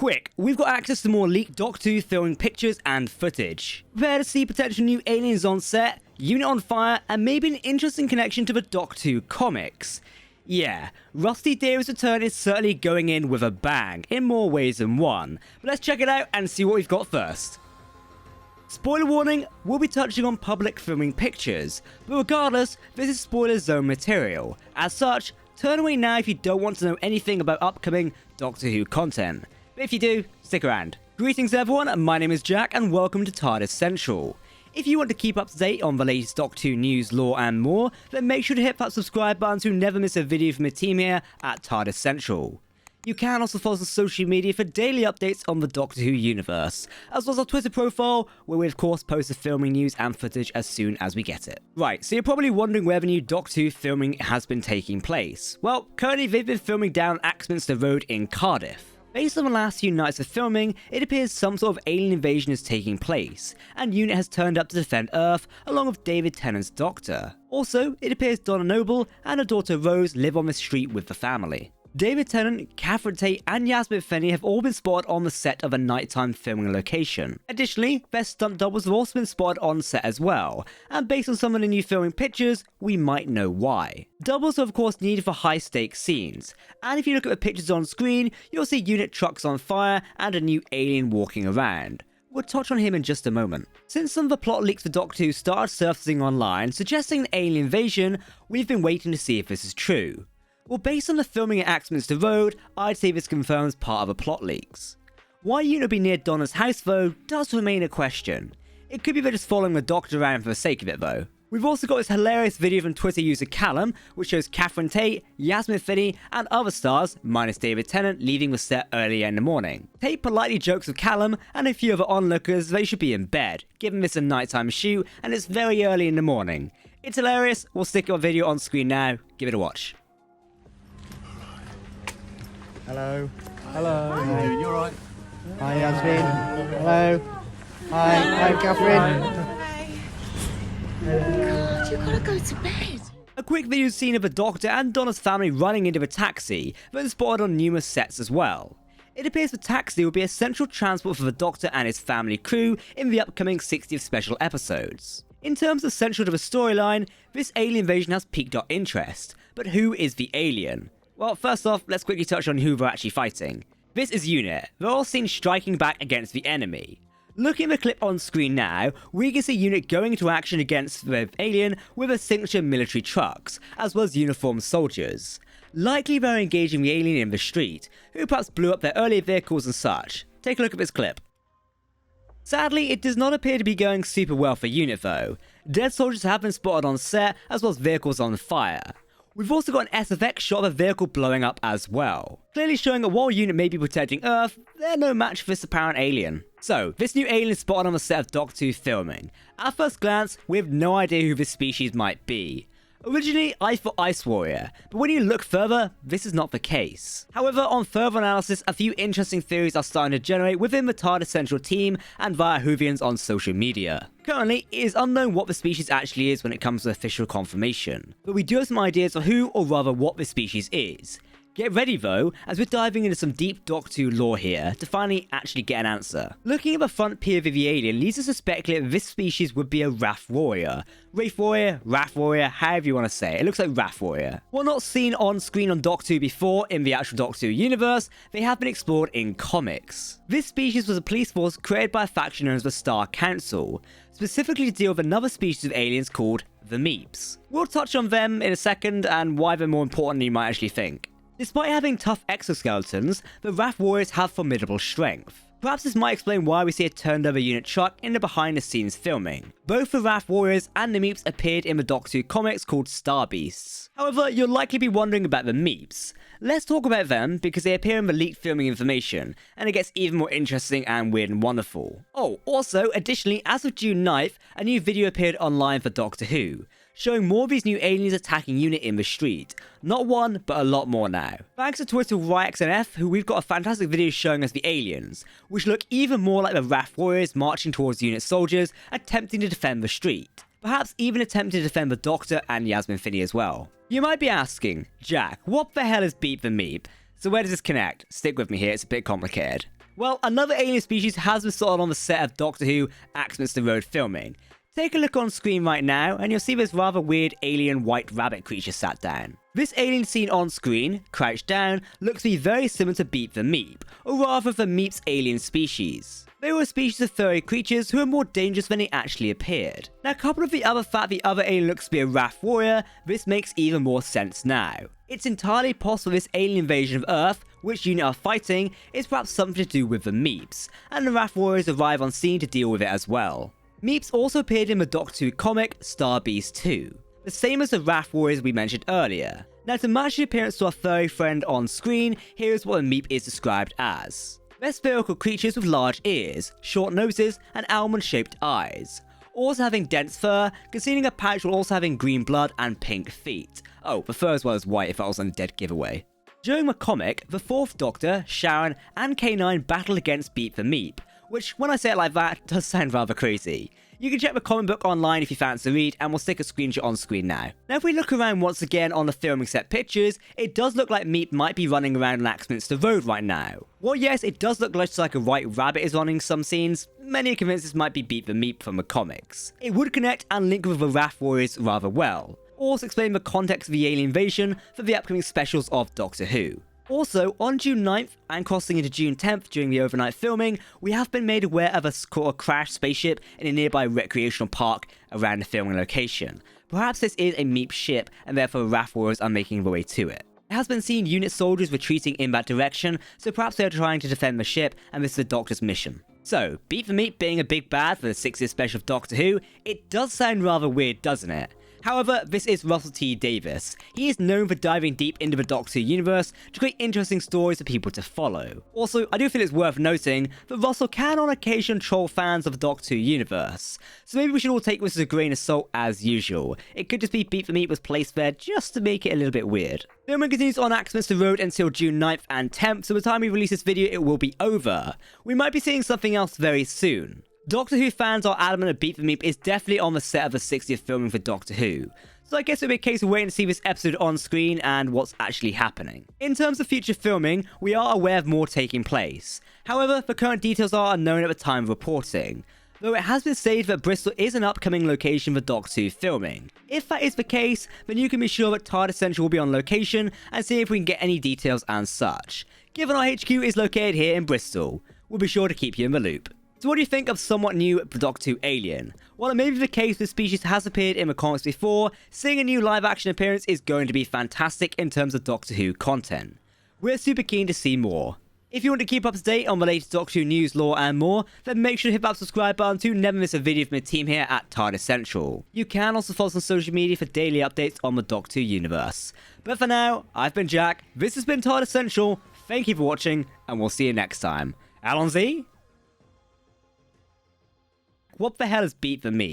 Quick, we've got access to more leaked Doctor Who filming pictures and footage. Prepare to see potential new aliens on set, unit on fire, and maybe an interesting connection to the Doctor Who comics. Yeah, Rusty Theory's return is certainly going in with a bang, in more ways than one. But let's check it out and see what we've got first. Spoiler warning, we'll be touching on public filming pictures, but regardless, this is spoiler zone material. As such, turn away now if you don't want to know anything about upcoming Doctor Who content. But if you do, stick around. Greetings everyone, my name is Jack and welcome to TARDIS Central. If you want to keep up to date on the latest Doctor Who news, lore and more, then make sure to hit that subscribe button to never miss a video from the team here at TARDIS Central. You can also follow us on social media for daily updates on the Doctor Who universe, as well as our Twitter profile, where we of course post the filming news and footage as soon as we get it. Right, so you're probably wondering where the new Doctor Who filming has been taking place. Well, currently they've been filming down Axminster Road in Cardiff. Based on the last few nights of filming, it appears some sort of alien invasion is taking place, and UNIT has turned up to defend Earth along with David Tennant's Doctor. Also, it appears Donna Noble and her daughter Rose live on the street with the family. David Tennant, Catherine Tate and Yasmin Finney have all been spotted on the set of a nighttime filming location. Additionally, their stunt doubles have also been spotted on set as well, and based on some of the new filming pictures, we might know why. Doubles are of course needed for high stakes scenes, and if you look at the pictures on screen, you'll see UNIT trucks on fire and a new alien walking around. We'll touch on him in just a moment. Since some of the plot leaks for Doctor Who started surfacing online suggesting an alien invasion, we've been waiting to see if this is true. Well, based on the filming at Axminster Road, I'd say this confirms part of the plot leaks. Why UNIT be near Donna's house though does remain a question. It could be they're just following the Doctor around for the sake of it though. We've also got this hilarious video from Twitter user Callum, which shows Catherine Tate, Yasmin Finney, and other stars, minus David Tennant, leaving the set earlier in the morning. Tate politely jokes with Callum and a few other onlookers they should be in bed, given this a nighttime shoot and it's very early in the morning. It's hilarious, we'll stick our video on screen now, give it a watch. Hello. Hello. How you doing? You alright? Hi, Yasmin. Hello. Hi, Catherine. God, you gotta go to bed. A quick video scene of the Doctor and Donna's family running into a taxi that is spotted on numerous sets as well. It appears the taxi will be a central transport for the Doctor and his family crew in the upcoming 60th special episodes. In terms of central to the storyline, this alien invasion has piqued our interest, but who is the alien? Well, first off, let's quickly touch on who they're actually fighting. This is UNIT. They're all seen striking back against the enemy. Looking at the clip on screen now, we can see UNIT going into action against the alien with their signature military trucks, as well as uniformed soldiers. Likely they're engaging the alien in the street, who perhaps blew up their earlier vehicles and such. Take a look at this clip. Sadly, it does not appear to be going super well for UNIT though. Dead soldiers have been spotted on set, as well as vehicles on fire. We've also got an SFX shot of a vehicle blowing up as well, clearly showing that while UNIT may be protecting Earth, they're no match for this apparent alien. So, this new alien is spotted on the set of Doctor Who filming. At first glance, we have no idea who this species might be. Originally, I thought Ice Warrior, but when you look further, this is not the case. However, on further analysis, a few interesting theories are starting to generate within the TARDIS Central team and via Whovians on social media. Currently, it is unknown what the species actually is when it comes to official confirmation, but we do have some ideas of who, or rather what the species is. Get ready though, as we're diving into some deep Doctor Who lore here to finally actually get an answer. Looking at the front POV of the alien leads us to speculate that this species would be a Wrath Warrior. Wraith Warrior, Wrath Warrior, however you want to say it, looks like Wrath Warrior. While not seen on screen on Doctor Who before in the actual Doctor Who universe, they have been explored in comics. This species was a police force created by a faction known as the Star Council, specifically to deal with another species of aliens called the Meeps. We'll touch on them in a second and why they're more important than you might actually think. Despite having tough exoskeletons, the Wrath Warriors have formidable strength. Perhaps this might explain why we see a turned over UNIT truck in the behind the scenes filming. Both the Wrath Warriors and the Meeps appeared in the Doctor Who comics called Star Beasts. However, you'll likely be wondering about the Meeps. Let's talk about them because they appear in the leaked filming information, and it gets even more interesting and weird and wonderful. Oh, also, additionally, as of June 9th, a new video appeared online for Doctor Who, showing more of these new aliens attacking UNIT in the street. Not one, but a lot more now. Thanks to Twitter RyXNF, who we've got a fantastic video showing us the aliens, which look even more like the Wrath Warriors marching towards UNIT soldiers, attempting to defend the street. Perhaps even attempting to defend the Doctor and Yasmin Finney as well. You might be asking, Jack, what the hell is Beep the Meep? So where does this connect? Stick with me here, it's a bit complicated. Well, another alien species has been spotted on the set of Doctor Who Axminster Road filming. Take a look on screen right now and you'll see this rather weird alien white rabbit creature sat down. This alien seen on screen, crouched down, looks to be very similar to Beep the Meep, or rather the Meep's alien species. They were a species of furry creatures who are more dangerous than they actually appeared. Now, coupled with the other fact the other alien looks to be a Wrath warrior, this makes even more sense now. It's entirely possible this alien invasion of Earth, which unit are fighting, is perhaps something to do with the Meeps, and the Wrath warriors arrive on scene to deal with it as well. Meeps also appeared in the Doctor Who comic Star Beast 2, the same as the Wrath warriors we mentioned earlier. Now, to match the appearance to our furry friend on screen, here is what a Meep is described as. They're spherical creatures with large ears, short noses, and almond-shaped eyes. Also having dense fur, concealing a pouch while also having green blood and pink feet. Oh, the fur as well as white if that was a dead giveaway. During the comic, the 4th Doctor, Sharon, and K9 battled against Beep the Meep, which, when I say it like that, does sound rather crazy. You can check the comic book online if you fancy to read, and we'll stick a screenshot on screen now. Now, if we look around once again on the filming set pictures, it does look like Meep might be running around Axminster Road right now. Well, yes, it does look just like a white rabbit is running some scenes. Many are convinced this might be Beep the Meep from the comics. It would connect and link with the Wrath warriors rather well. Also explain the context of the alien invasion for the upcoming specials of Doctor Who. Also, on June 9th and crossing into June 10th during the overnight filming, we have been made aware of a crashed spaceship in a nearby recreational park around the filming location. Perhaps this is a Meep ship and therefore the Wrath warriors are making their way to it. It has been seen unit soldiers retreating in that direction, so perhaps they are trying to defend the ship and this is the Doctor's mission. So, Beep the Meep being a big bad for the 60th special of Doctor Who, it does sound rather weird, doesn't it? However, this is Russell T Davies. He is known for diving deep into the Doctor Who universe to create interesting stories for people to follow. Also, I do feel it's worth noting that Russell can on occasion troll fans of the Doctor Who universe, so maybe we should all take this as a grain of salt as usual. It could just be Beep the Meep was placed there just to make it a little bit weird. Filming continues on Axminster Road until June 9th and 10th, so by the time we release this video it will be over. We might be seeing something else very soon. Doctor Who fans are adamant that Beep the Meep is definitely on the set of the 60th filming for Doctor Who, so I guess it'll be a case of waiting to see this episode on screen and what's actually happening. In terms of future filming, we are aware of more taking place. However, the current details are unknown at the time of reporting, though it has been stated that Bristol is an upcoming location for Doctor Who filming. If that is the case, then you can be sure that TARDIS Central will be on location and see if we can get any details and such. Given our HQ is located here in Bristol, we'll be sure to keep you in the loop. So what do you think of somewhat new Doctor Who alien? While it may be the case this species has appeared in the comics before, seeing a new live action appearance is going to be fantastic in terms of Doctor Who content. We're super keen to see more. If you want to keep up to date on the latest Doctor Who news, lore and more, then make sure to hit that subscribe button to never miss a video from the team here at TARDIS Central. You can also follow us on social media for daily updates on the Doctor Who universe. But for now, I've been Jack, this has been TARDIS Central, thank you for watching, and we'll see you next time. Alonzi? What the hell is Beep the Meep?